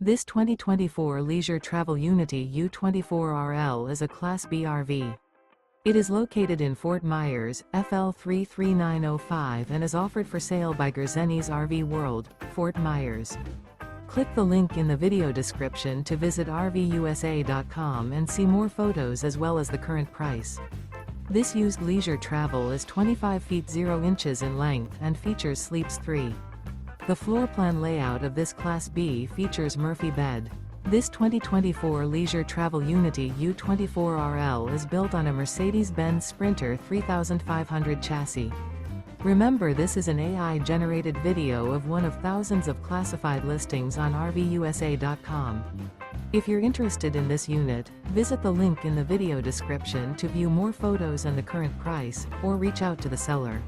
This 2024 Leisure Travel Unity U24RL is a Class B RV. It is located in Fort Myers, FL 33905 and is offered for sale by Gerzeny's RV World, Fort Myers. Click the link in the video description to visit RVUSA.com and see more photos as well as the current price. This used leisure travel is 25 feet 0 inches in length and features sleeps 3. The floor plan layout of this Class B features Murphy bed. This 2024 Leisure Travel Unity U24RL is built on a Mercedes-Benz Sprinter 3500 chassis. Remember, this is an AI-generated video of one of thousands of classified listings on RVUSA.com. If you're interested in this unit, visit the link in the video description to view more photos and the current price, or reach out to the seller.